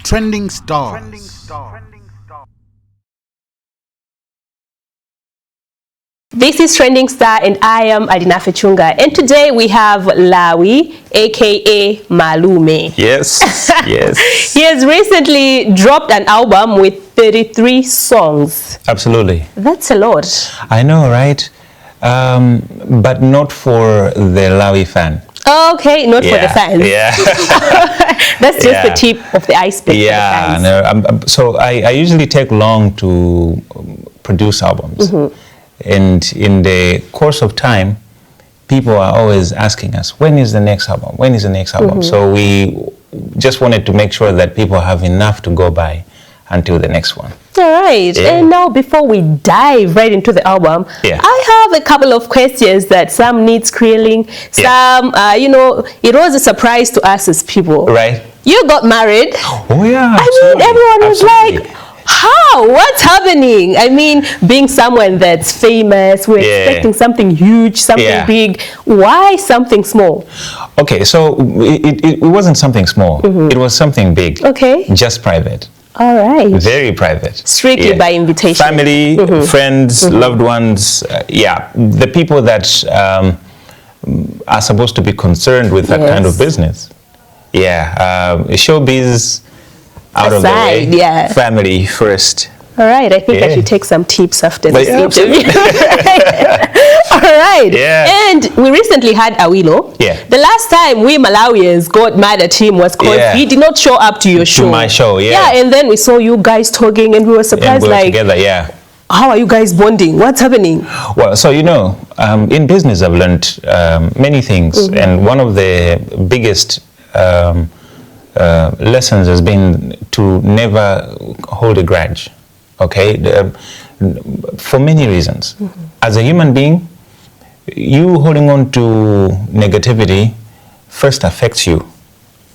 Trending Stars. This is Trending Star and I am Adina Fechunga, and today we have Lawi, aka Malume. Yes, yes. He has recently dropped an album with 33 songs. Absolutely. That's a lot. I know, right? But not for the Lawi fan. Okay, not for the fans. Yeah. That's just the tip of the iceberg. Yeah, no, so I usually take long to produce albums. Mm-hmm. And in the course of time, people are always asking us, when is the next album? When is the next album? Mm-hmm. So we just wanted to make sure that people have enough to go by until the next one. All right. Yeah. And now before we dive right into the album, I have a couple of questions that some needs grilling, some, it was a surprise to us as people. Right. You got married. Oh, yeah. I mean, everyone was like, how? What's happening? I mean, being someone that's famous, we're expecting something huge, something big. Why something small? Okay, so it wasn't something small. Mm-hmm. It was something big. Okay. Just private. All right. Very private. Strictly by invitation. Family, friends, loved ones. The people that are supposed to be concerned with that kind of business. Showbiz out of the way. Family first. All right, I think I should take some tips after this interview. All right. Yeah. And we recently had Awilo. Yeah. The last time we Malawians got mad at him was because he did not show up to your show. To my show, Yeah, and then we saw you guys talking and we were surprised, and we were together, how are you guys bonding? What's happening? Well, so in business I've learned many things, and one of the biggest lessons has been to never hold a grudge. Okay, for many reasons. As a human being, you holding on to negativity first affects you,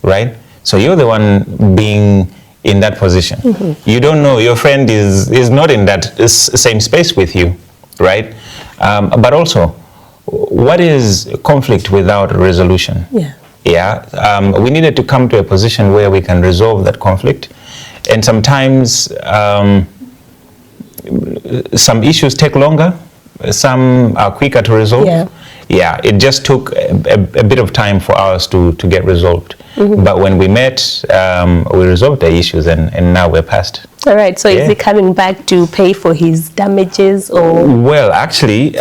right? So you're the one being in that position. You don't know, your friend is not in that same space with you, right? But also, what is conflict without resolution? We needed to come to a position where we can resolve that conflict, and sometimes some issues take longer, some are quicker to resolve. It just took a bit of time for ours to get resolved. But when we met, we resolved the issues, and now we're past. All right, so is he coming back to pay for his damages, or? Well, actually,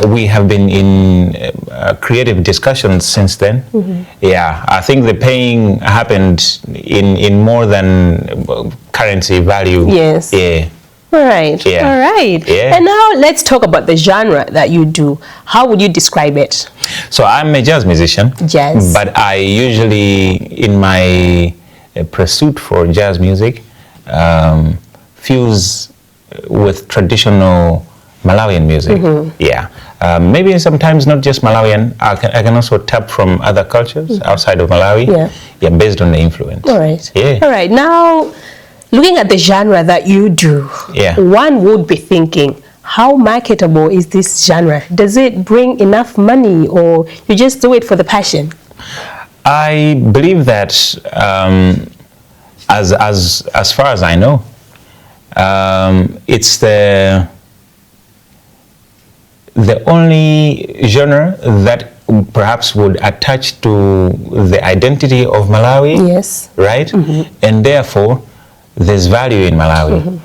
we have been in creative discussions since then. I think the paying happened in more than currency value. Yes. All right. All right. And now let's talk about the genre that you do. How would you describe it? So I'm a jazz musician. Jazz. But I usually, in my pursuit for jazz music, fuse with traditional Malawian music. Maybe sometimes not just Malawian. I can also tap from other cultures outside of Malawi. Based on the influence. All right. All right. Now, looking at the genre that you do, one would be thinking, how marketable is this genre? Does it bring enough money, or you just do it for the passion? I believe that as far as I know, it's the only genre that perhaps would attach to the identity of Malawi. Yes. Right? And therefore, there's value in Malawi.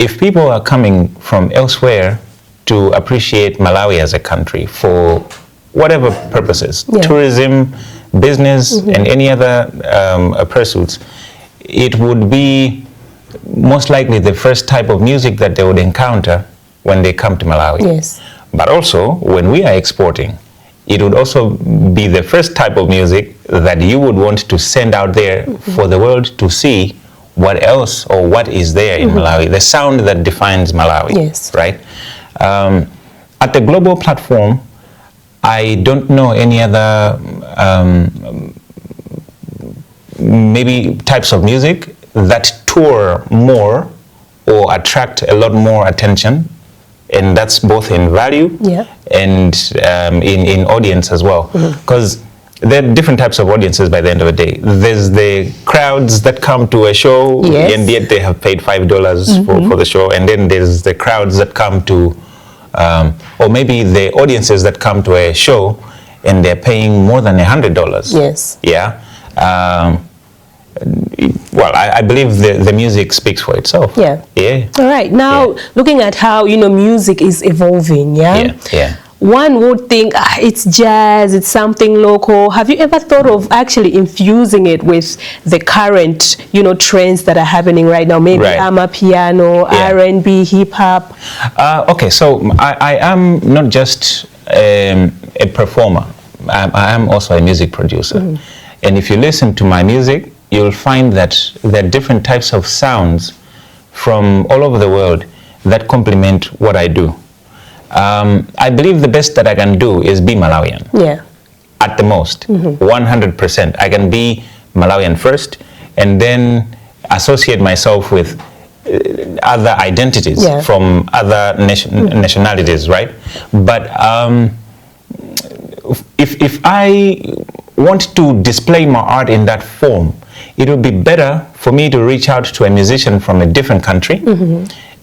If people are coming from elsewhere to appreciate Malawi as a country for whatever purposes, tourism, business, and any other pursuits, it would be most likely the first type of music that they would encounter when they come to Malawi. Yes. But also, when we are exporting, it would also be the first type of music that you would want to send out there for the world to see what else or what is there in Malawi, the sound that defines Malawi, right? At the global platform, I don't know any other maybe types of music that tour more or attract a lot more attention, and that's both in value and in audience as well. Because there are different types of audiences by the end of the day. There's the crowds that come to a show, and yet they have paid $5 for the show, and then there's the crowds that come to, or maybe the audiences that come to a show and they're paying more than $100. Yes. Yeah. Well, I believe the music speaks for itself. Yeah. Yeah. All right. Now, looking at how, music is evolving, Yeah. One would think it's jazz, it's something local. Have you ever thought of actually infusing it with the current, trends that are happening right now? Maybe amapiano, R&B, hip hop. Okay, so I am not just a performer. I am also a music producer. And if you listen to my music, you'll find that there are different types of sounds from all over the world that complement what I do. I believe the best that I can do is be Malawian. Yeah. At the most, 100%. I can be Malawian first, and then associate myself with other identities from other nationalities, right? But if I want to display my art in that form, it would be better for me to reach out to a musician from a different country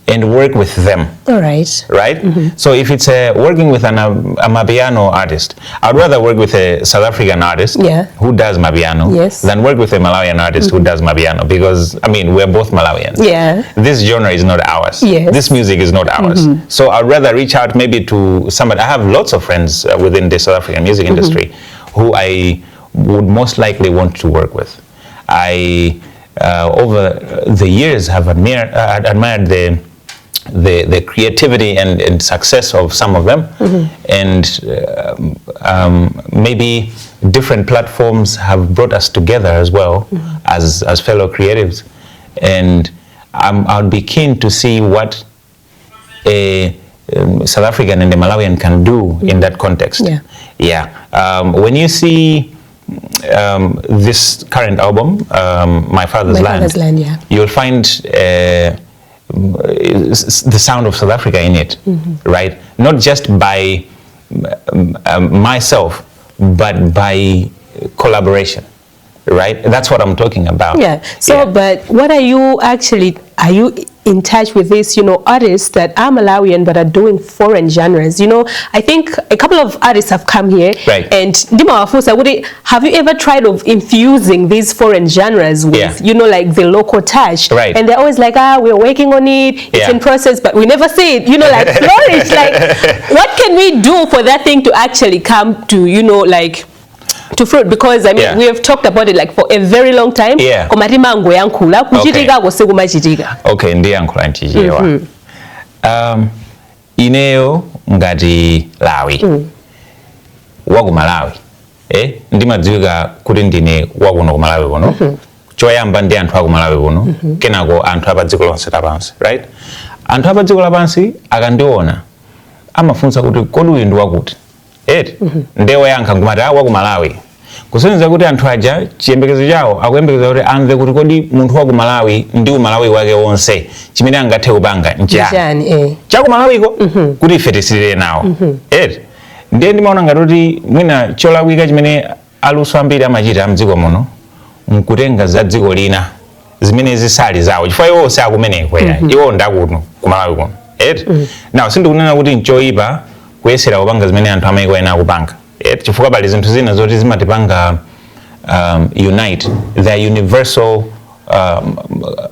and work with them. All right. Right? So if it's working with an amapiano artist, I'd rather work with a South African artist who does mapiano than work with a Malawian artist who does mapiano, because, we're both Malawians. Yeah. This genre is not ours. Yes. This music is not ours. So I'd rather reach out maybe to somebody. I have lots of friends within the South African music industry who I would most likely want to work with. I, over the years, have admired the creativity and success of some of them, and maybe different platforms have brought us together as well as fellow creatives, and I'd be keen to see what a South African and a Malawian can do in that context. When you see this current album, My Father's Land, you'll find the sound of South Africa in it, right? Not just by myself, but by collaboration, right? That's what I'm talking about. Yeah. So, but what are you in touch with these, artists that are Malawian but are doing foreign genres? I think a couple of artists have come here, and have you ever tried of infusing these foreign genres with, like the local touch? Right. And they're always like, we're working on it, it's in process, but we never see it, like flourish. Like, what can we do for that thing to actually come to, to fruit? Because we have talked about it like for a very long time. Okay, ndiyankhula nchichewa. Ineyo ngati Lawi waku Malawi, ndimadziwika kuti ndine wakuno ku Malawi kuno, choyamba ndi anthu aku Malawi kuno, kenako anthu apa dziko lonse lapansi, right? Anthu apa dziko lapansi akandiona amafunsa kuti kodi uyu ndi wakuti, ndewe yankha ngumati waku Malawi. Kusonyeza kuti anthu aja chiyembekezo chawo akuyembekeza kuti amve kuti kodi munthu waku Malawi ndi umalawi wake wonse chimene angathe kupanga nchani chaku Malawiko kuti ife tisirire nawo. Ndiye ndimaona ngati kuti mwina cholawika chimene aluso ambiri amachita mdziko muno nkutenga za dziko lina zimene zisali zawo, chifukwa iwo sakumeneko iwo ndakuno ku Malawi kuno. Now sindikunena kuti nchoyipa kuyesera kupanga zimene anthu amayiko ena akupanga, chifukwa pali zinthu zina zoti zimatipanga unite, the universal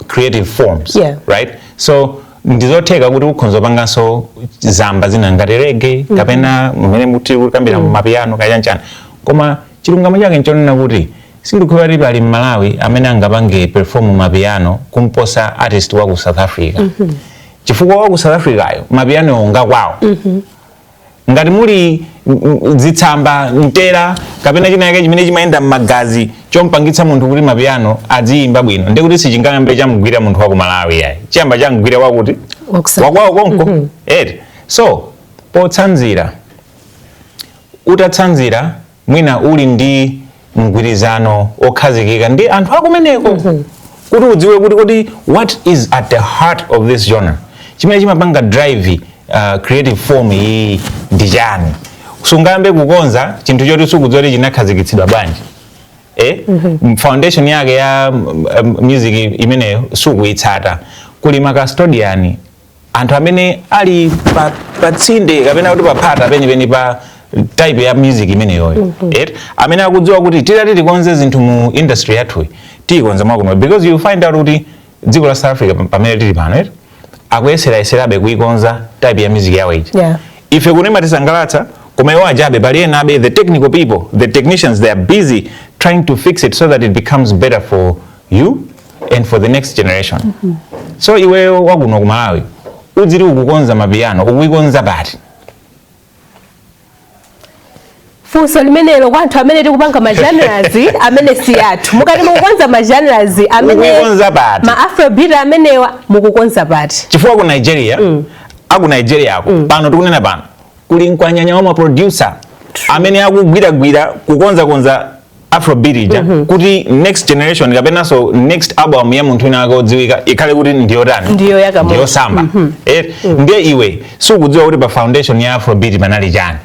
creative forms, right? So ndizotheka kuti ukhonza panganso zamba zina ngati reggae kapena mmene muti kukambira mapiano kayanchana, koma chilungamo chake nchonena kuti sindikhuwa kuti pali Malawi amene angapange perform mapiano kumposa artist wa ku South Africa. Chifukwa wa ku South Africa ayo mapiano onga kwawo. Ngati muli zitsamba ntera kapena china yake chimene chimayenda m'magazi chompangitsa munthu kuti mapiano adziyimba bwino, ndi kuti sichingambe chamugwira munthu wa ku Malawi ayi, chiyamba chamugwira wakuti wakwawo konko. So potsanzira, utatsanzira mwina uli ndi mgwirizano okhazikika ndi anthu akumeneko kuti udziwe kuti kodi what is at the heart of this genre, chimene chimapanga drive creative form iyi ndi chani. sungambe kukonza chinthu choti sukudzoti chinakhazikitsidwa bwanji foundation yake ya music imeneyo sukuyitsata kuli makastodiani anthu amene ali pa tsinde kapena kuti paphata penipeni pa type ya music imeneyoyo amene akudziwa kuti titati tikonze zinthu mu industry yathu tiyikonza mwakuno because you find out kuti dziko la South Africa pamene tili pano akuyeserabe kuyikonza type ya music yawo iji ife kunema tisangalatsa koma iwo ajabe pali ena abe the technical people the technicians they are busy trying to fix it so that it becomes better for you and for the next generation so iwe wakuno ku Malawi udziri ukukonza mapiano ukuikonza pati funso limenelo kwa anthu amene tikupanga magenres amene si athu mukati mukukonza magenres amene ma afrobeat amenewa mukukonza pati chifukwa ku Nigeria aku Nigeria pano tikunena pano kuli nkwanyanya wa producer amene akugwira kukonza afrobeat ija kuti next generation kapena so next album ya munthu ina akodziwika ikhale kuti ndiyo tani ndiyo samba ndiye iwe sukudziwa kuti pa foundation ya afrobeat panali chani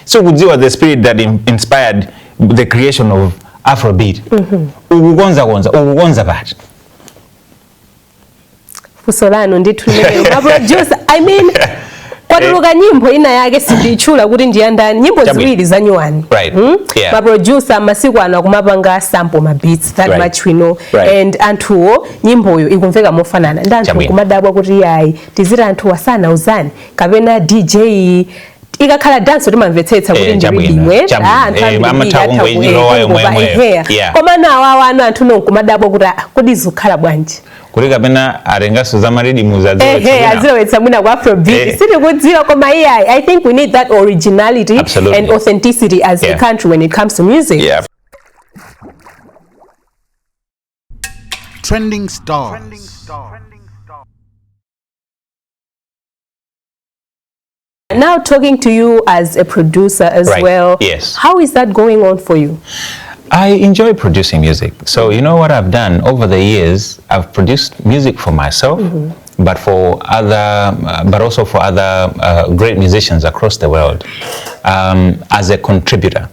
sukudziwa the spirit that inspired the creation of afrobeat ukukonza pati fusolano ndithu limenelo ma producer I mean kwatuluka nyimbo ina yake sindichula kuti ndiyandani nyimbo ziwiri za nyuwani ma producer masiku ano akumapanga sample ma beats that much we know and anthuwo nyimboyo ikumveka mofanana ndanthu kumadabwa kuti yayi tizira anthu wasana uzani kapena DJ ikakhala dance timamvetsetsa kuti ndibidimwe koma nawo wanu anthu nonkumadabwa kuti kodi zikhala bwanji kuli kapena arengaso za maridimu za azilowetsa mwina kwa afrobeat sitikudziwa koma iyayi I think we need that originality and authenticity as a country when it comes to music. Trending stars. Now talking to you as a producer as well. Yes. How is that going on for you? I enjoy producing music. So you know what I've done over the years? I've produced music for myself, but for other, but also for other great musicians across the world as a contributor.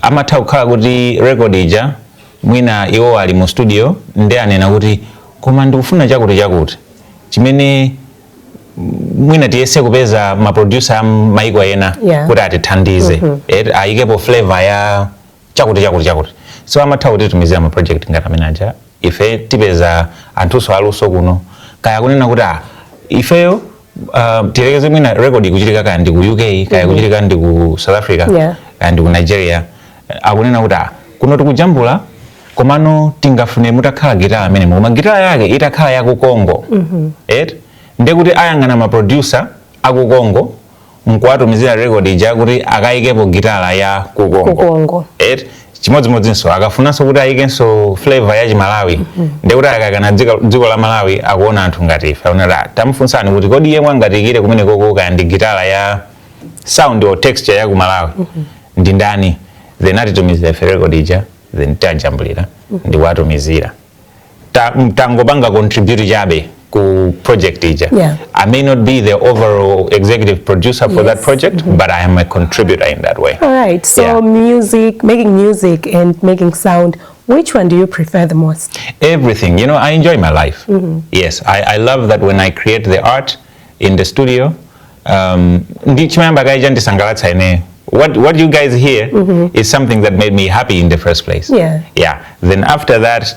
Amata ukhala kuti record ija mwina iwo ali mu studio ndi anena kuti koma ndikufuna chakuti chimene mwina tiyese kupeza ma producer maiko ena kuti atithandize ayikepo flavor ya chakuti so amatha kuti tumizira ma project ngati amenaja ife tipeza anthuso aluso kuno kaya kunena kuti ifeyo tilekeze mwina record ikuchitika kaya ndi ku UK kaya kuchitika ndi ku South Africa kaya ndi ku Nigeria akunena kuti kuno tikujambula komano tingafune mutakhala gitara amene koma gitara yake itakhala ya ku Congo ndekuti ayang'ana ma producer aku Congo nkuwatumizira record ija kuti akayikepo gitara ya ku Congo chimodzimodzinso akafunanso kuti ayikenso flavor ya Malawi ndekuti akakana dziko la Malawi akuona anthu ngati ife aonera tamufunsani kuti kodi yemwe angatikire kumene koko kaya ndi gitara ya sound or texture ya ku Malawi ndi ndani then atitumizira ife record ija then tajambulira ndi watumizira tangopanga contribute chabe ku project ija. I may not be the overall executive producer for that project, but I am a contributor in that way. All right. So music, making music and making sound, which one do you prefer the most? Everything. You know, I enjoy my life. Yes, I love that when I create the art in the studio. What you guys hear is something that made me happy in the first place. Then after that,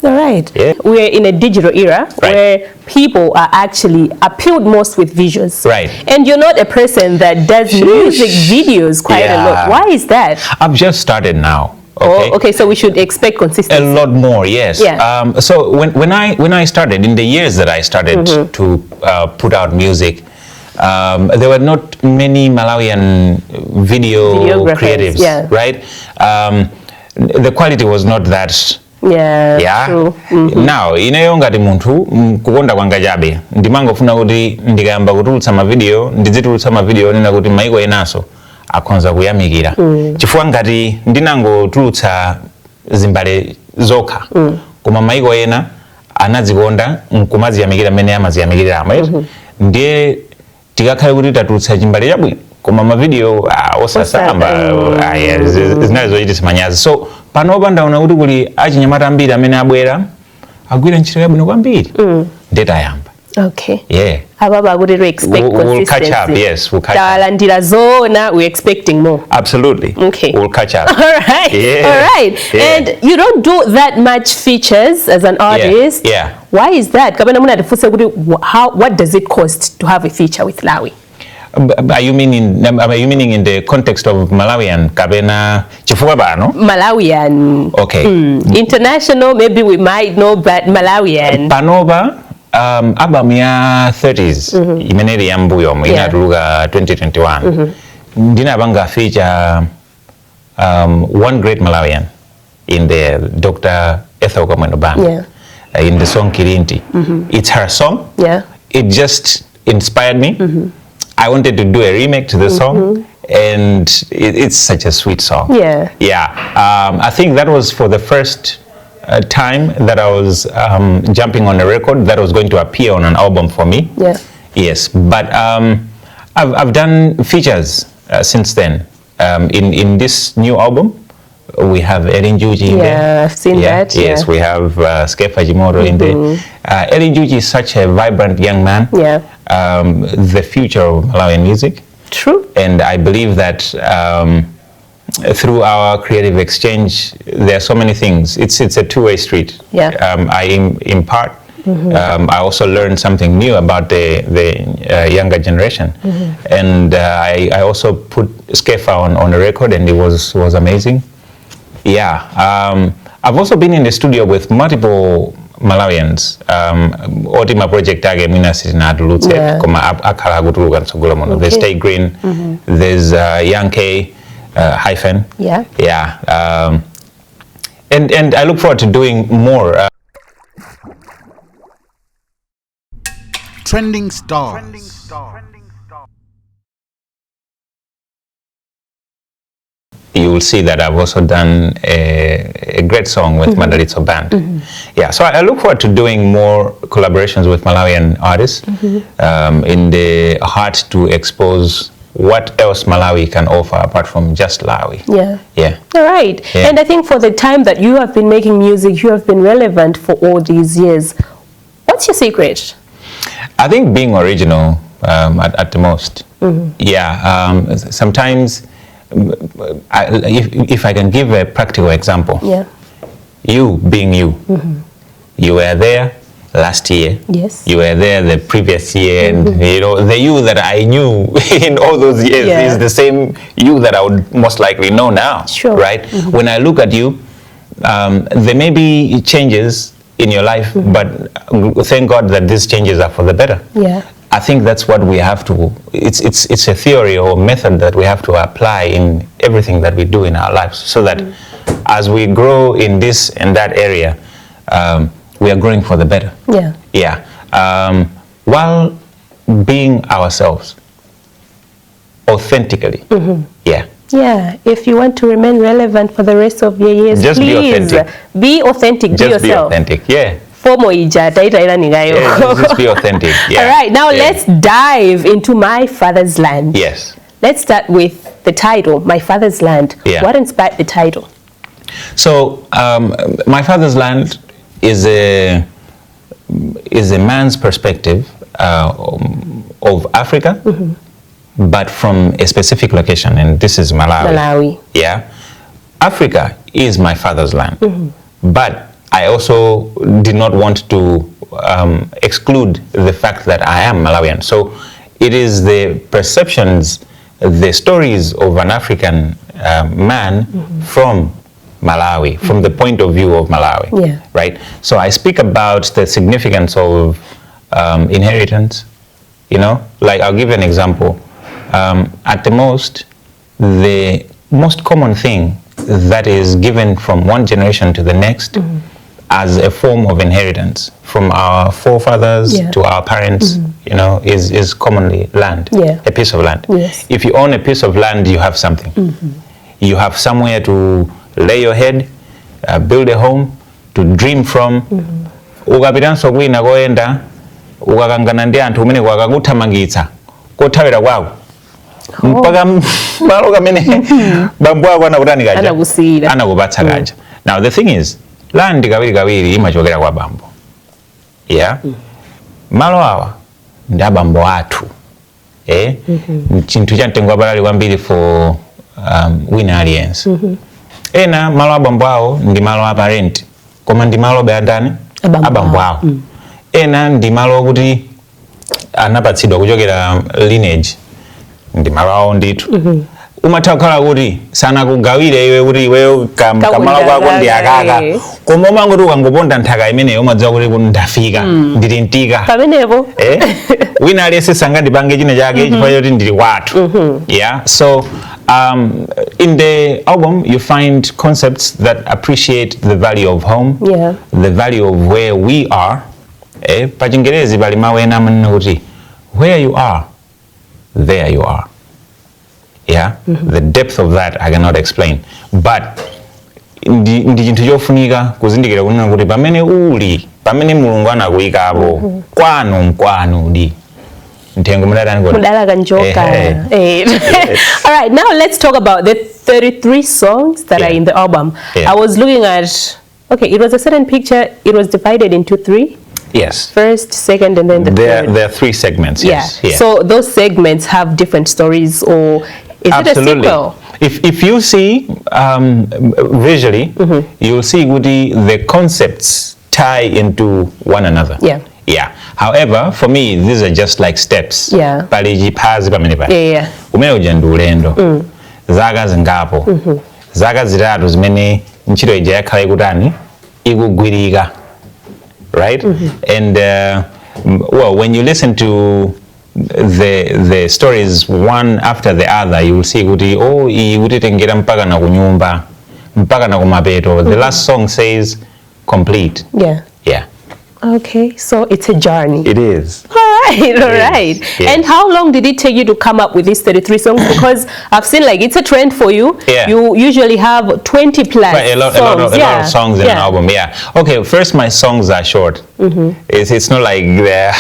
all right. We're in a digital era where people are actually appealed most with visuals. And you're not a person that does music videos quite a lot. Why is that? I've just started now. Okay, so we should expect consistency. A lot more, yes. So when I started, in the years that I started to put out music, there were not many Malawian video creatives, right? The quality was not that. True. Now ineyo ngati munthu kukonda kwanga chabe ndimangofuna kuti ndikayamba kutulutsa ma video ndizitulutsa ma video nena kuti maiko enaso akhonza kuyamikira chifukwa ngati ndinangotulutsa zimbale zokha koma maiko ena anazikonda nkumaziyamikira mmene amaziyamikira ndiye tikakhale kuti tatulutsa chimbale chabwino koma mavideo osasamba zinazo zochititsa manyazi. So panopa ndaona kuti kuli achinyamata ambiri amene abwera agwira ntchito yabwino kwambiri ndetayamba. Okay. Yeah. Ababa would expect consistency. We'll catch up, yes, we'll catch up. We're expecting more. Absolutely. Okay. We'll catch up. All right. Yeah. All right. Yeah. And you don't do that much features as an artist. Yeah. Why is that? What does it cost to have a feature with Lawi? Are you meaning in the context of Malawian? Kabena chifukwa bano? Malawian. Okay. International, maybe we might know, but Malawian. Panoba. Album ya 30s imeneli ya mbuyo inatuluka 2021 ndinapanga feature one great Malawian in the Dr. Ethel Kamwendo band in the song Kirinti. It's her song. It just inspired me. I wanted to do a remake to the song and it's such a sweet song. I think that was for the first time that I was jumping on a record that was going to appear on an album for me. Yes, but I've done features since then. In this new album, we have Erin Juji in there. I've seen that. Yes, we have Skefa Jimoto in there. Erin Juji is such a vibrant young man. The future of Malawian music. True. And I believe that through our creative exchange, there are so many things. It's a two-way street. I impart. I also learned something new about the younger generation, and I also put Skefa on a record, and it was amazing. I've also been in the studio with multiple Malawians. Otima project age mina sitina adulutse koma akhala kutuluka nsogolo mono. There's Stay Green. There's Young K. Hyphen. And I look forward to doing more. Trending stars. You will see that I've also done a great song with Mandalitso Band. So I look forward to doing more collaborations with Malawian artists in the heart to expose what else Malawi can offer apart from just Lawi. All right. And I think for the time that you have been making music, you have been relevant for all these years. What's your secret? I think being original at the most. Sometimes, if I can give a practical example, you being you, you were there last year. You were there the previous year, and the you that I knew in all those years is the same you that I would most likely know now. Right? When I look at you, there may be changes in your life, but thank God that these changes are for the better. I think that's what we have to. It's a theory or method that we have to apply in everything that we do in our lives, so that as we grow in this and that area, we are growing for the better. While being ourselves authentically. If you want to remain relevant for the rest of your years, just please be authentic. Just be yourself. Be authentic. Just be authentic. All right, now let's dive into My Father's Land. Let's start with the title, My Father's Land. What inspired the title? So, My Father's Land is a man's perspective of Africa, but from a specific location, and this is Malawi. Africa is my father's land, but I also did not want to exclude the fact that I am Malawian. So it is the perceptions, the stories of an African man from Malawi, from the point of view of Malawi, right? So I speak about the significance of inheritance, like I'll give you an example. At the most, the most common thing that is given from one generation to the next as a form of inheritance from our forefathers to our parents, is commonly land, a piece of land. If you own a piece of land, you have something. You have somewhere to lay your head, build a home, to dream from. Ukapitanso kwina koyenda ukakangana ndi anthu umene kwakakuthamangitsa kotawera kwawo mpaka malo kamene bambo ako anakutani kaja anakupatsa kaja. Now the thing is, land kawiri imachokera kwa bambo, yeah. Malo awa ndi abambo athu, chinthu chamtengo wapatali kwambiri for wina aliyense. Ena malo abambo awo ndi malo aparent, koma ndi malo beandani abambo awo. Ena ndi malo kuti anapatsidwa kuchokera lineage, ndi malo awo ndithu. Umatha kukhala kuti sanakugawire iwe kuti iweyo kamalo kako ndi akaka, koma umangoti ukangoponda nthaka imeneyo umadziwa kuti ndafika ndili ntika pamenepo. Wina aliyense sangandipange china chake chifukwa choti ndili kwathu. Yeah, so in the album you find concepts that appreciate the value of home, the value of where we are. Pa Chingerezi pali mawu ena amanena kuti where you are, there you are. Yeah, the depth of that I cannot explain, but ndi chinthu chofunika kuzindikira kunena kuti pamene uli, pamene Mulungu anakuyikapo kwanu udi ntengo mudala kanjoka. All right, now let's talk about the 33 songs that are in the album. I was looking at, okay, it was a certain picture, it was divided into 3. Yes. First, second, and then the third. There are 3 segments, yes. Yeah. So those segments have different stories, or is it a sequel? If you see visually, you'll see the concepts tie into one another. Yeah. However, for me, these are just like steps. Paliji pazi pamene pali. Umene uja ndi ulendo. Zaka zingapo. Zaka zitatu zimene ntchito ija yakhala ikutani ikugwirika. Right? And well, when you listen to the stories one after the other, you will see kuti ikutitengera mpaka na kunyumba, mpaka na kumapeto. The last song says complete. Yeah. Okay, so it's a journey. It is. All right. Yes. And how long did it take you to come up with these 33 songs? Because I've seen like it's a trend for you. You usually have 20 plus a lot of songs in an album. Okay, first my songs are short. It's not like they're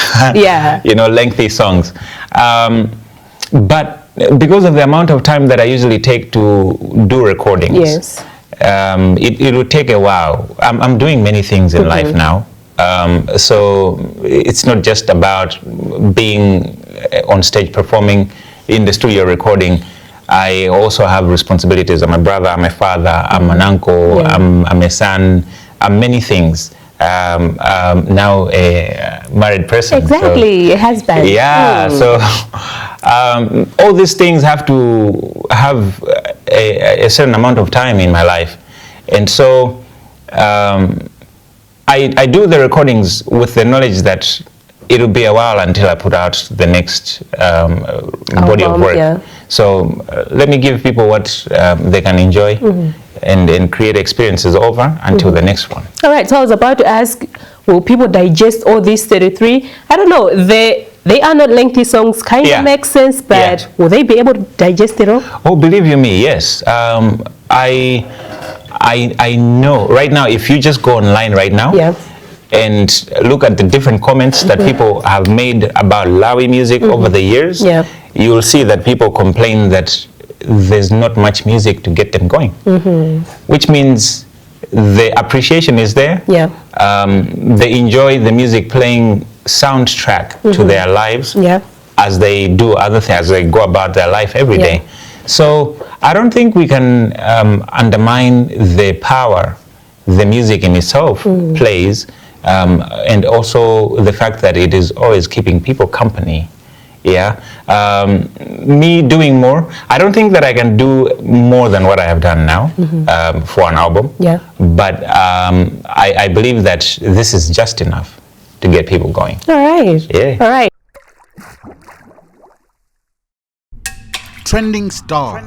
lengthy songs. But because of the amount of time that I usually take to do recordings, it will take a while. I'm doing many things in life now. So it's not just about being on stage performing, in the studio recording. I also have responsibilities. I'm a brother, I'm a father, I'm an uncle, I'm a son, I'm many things. Now a married person. Exactly, so, a husband. So all these things have to have a certain amount of time in my life. And so I do the recordings with the knowledge that it'll be a while until I put out the next body of work. So let me give people what they can enjoy and create experiences over until the next one. All right, so I was about to ask, will people digest all these 33? I don't know, they are not lengthy songs, kind of make sense, but will they be able to digest it all? Oh, believe you me, yes. I know right now, if you just go online right now and look at the different comments that people have made about Lawi music over the years, you will see that people complain that there's not much music to get them going, which means the appreciation is there. They enjoy the music playing soundtrack to their lives as they do other things, as they go about their life every day. So I don't think we can undermine the power the music in itself plays, and also the fact that it is always keeping people company. Me doing more, I don't think that I can do more than what I have done now for an album. But I believe that this is just enough to get people going. All right. All right. Trending stars.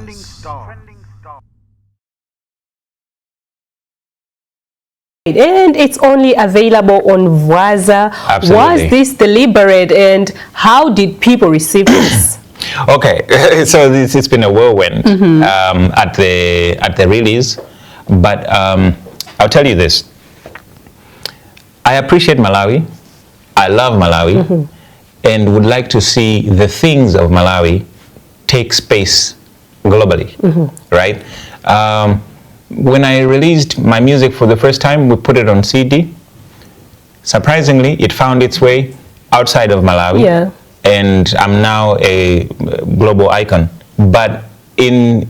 And it's only available on Mumvera. Absolutely. Was this deliberate, and how did people receive this? Okay, so it's been a whirlwind at the release, but I'll tell you this. I appreciate Malawi. I love Malawi. and would like to see the things of Malawi take space globally, right? When I released my music for the first time, we put it on CD. Surprisingly, it found its way outside of Malawi, and I'm now a global icon. But in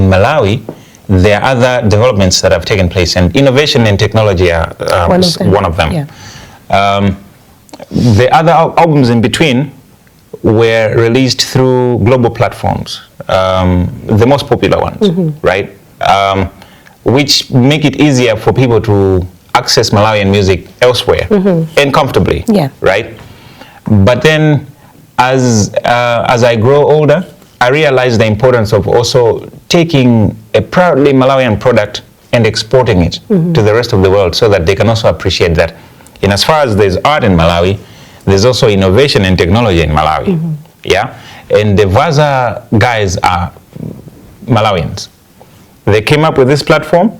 Malawi, there are other developments that have taken place, and innovation and technology are one of them. Yeah. The other albums in between were released through global platforms, the most popular ones, right? Which make it easier for people to access Malawian music elsewhere and comfortably, right? But then, as I grow older, I realized the importance of also taking a proudly Malawian product and exporting it to the rest of the world, so that they can also appreciate that. In as far as there's art in Malawi, there's also innovation and technology in Malawi. Yeah, and the Vaza guys are Malawians. They came up with this platform,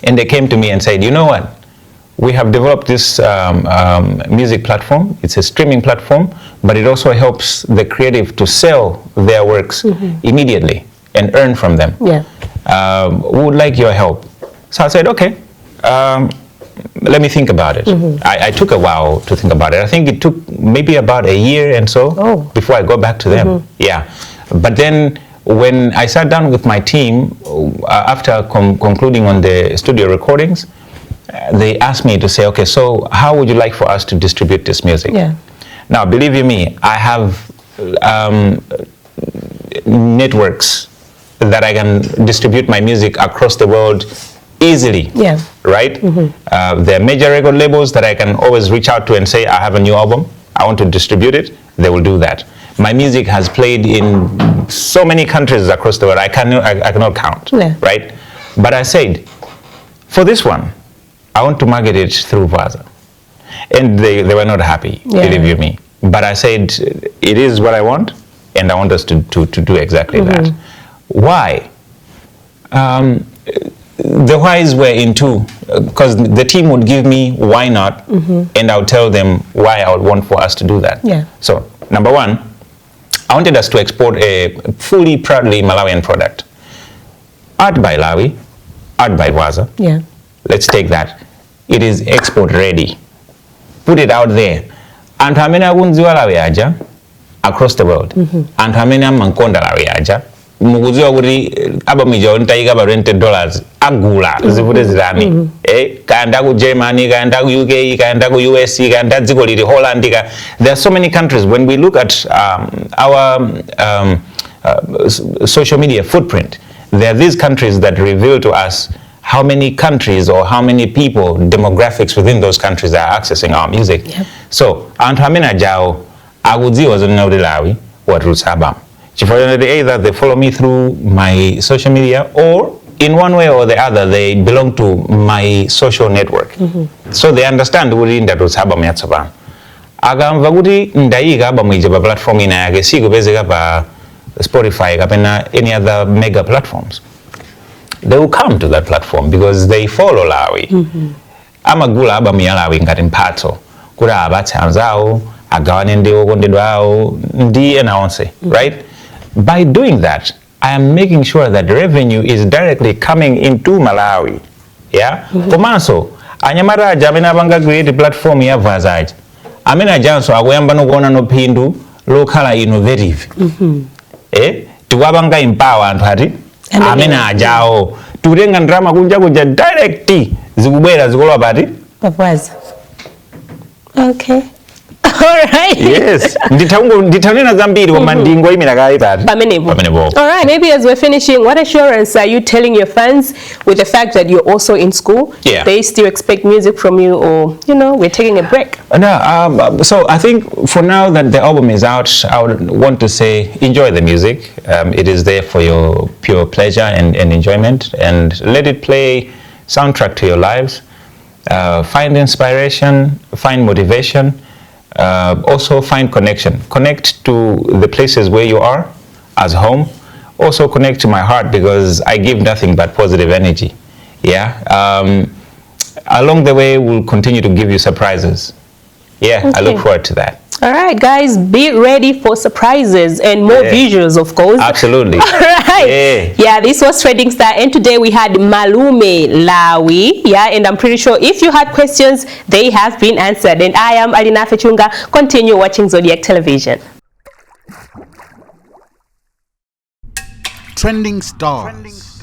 and they came to me and said, you know what? We have developed this music platform. It's a streaming platform, but it also helps the creative to sell their works immediately and earn from them. Yeah. We would like your help. So I said, okay, let me think about it. I took a while to think about it. I think it took maybe about a year and so before I got back to them. Yeah. But then when I sat down with my team, after concluding on the studio recordings, they asked me to say, okay, so how would you like for us to distribute this music? Yeah. Now, believe you me, I have networks that I can distribute my music across the world easily, right? There are major record labels that I can always reach out to and say, I have a new album, I want to distribute it. They will do that. My music has played in so many countries across the world, I cannot count, right? But I said, for this one, I want to market it through Vaza. And they were not happy, believe you me. But I said, it is what I want, and I want us to do exactly that. Why? The whys were in two, because the team would give me why not, and I would tell them why I would want for us to do that. So, number one, I wanted us to export a fully, proudly Malawian product. Art by Lawi, art by Vaza. Let's take that. It is export ready. Put it out there. And how many agunziwa Lawi aja across the world? And how many mankonda Lawi aja? Muguziwa kuti abamija ontaiga ba $20 agula zivute zirami. Kaenda ku Germany, kaenda ku UK, kaenda ku US, kaenda dziko lili Holland. There are so many countries. When we look at our social media footprint, there are these countries that reveal to us how many countries or how many people, demographics within those countries are accessing our music. So, antu amene jao agudziwa zonna kuti Lawi watulutsa either they follow me through my social media, or in one way or the other they belong to my social network. So they understand kuti ndatulutsa album yatsopano. Akamva kuti ndayika album ija pa platform ina yake sikupezeka pa Spotify kapena any other mega platforms, they will come to that platform because they follow Lawi. Amagula album ya Lawi ngati mphatso kuti abatse anzawo, agawane ndi okondedwa awo ndi ena onse, right? By doing that, I am making sure that revenue is directly coming into Malawi. Komanso anyamata aja amene apanga create platform ya Vaza aja, amene ajanso akuyamba nokuona no phindu lokhala innovative. Tikuwapanga empower anthu ati amene ajawo tikutenga ndalama kunja direct zikubwera zikolowa pati Vaza. Okay. All right. Yes. Nditanena zambiri koma ndingo imira kai pati. Pamenepo. All right, maybe as we're finishing, what assurance are you telling your fans with the fact that you're also in school? They still expect music from you, or we're taking a break? No, so I think for now that the album is out, I would want to say enjoy the music. It is there for your pure pleasure and enjoyment, and let it play soundtrack to your lives. Find inspiration, find motivation. Also find connection. Connect to the places where you are as home. Also connect to my heart because I give nothing but positive energy. Along the way, we'll continue to give you surprises. Yeah, okay. I look forward to that. All right, guys, be ready for surprises and more visuals, of course. Absolutely. All right. Yeah, this was Trending Star, and today we had Malume Lawi. Yeah, and I'm pretty sure if you had questions, they have been answered. And I am Alina Fechunga. Continue watching Zodiac Television. Trending Stars.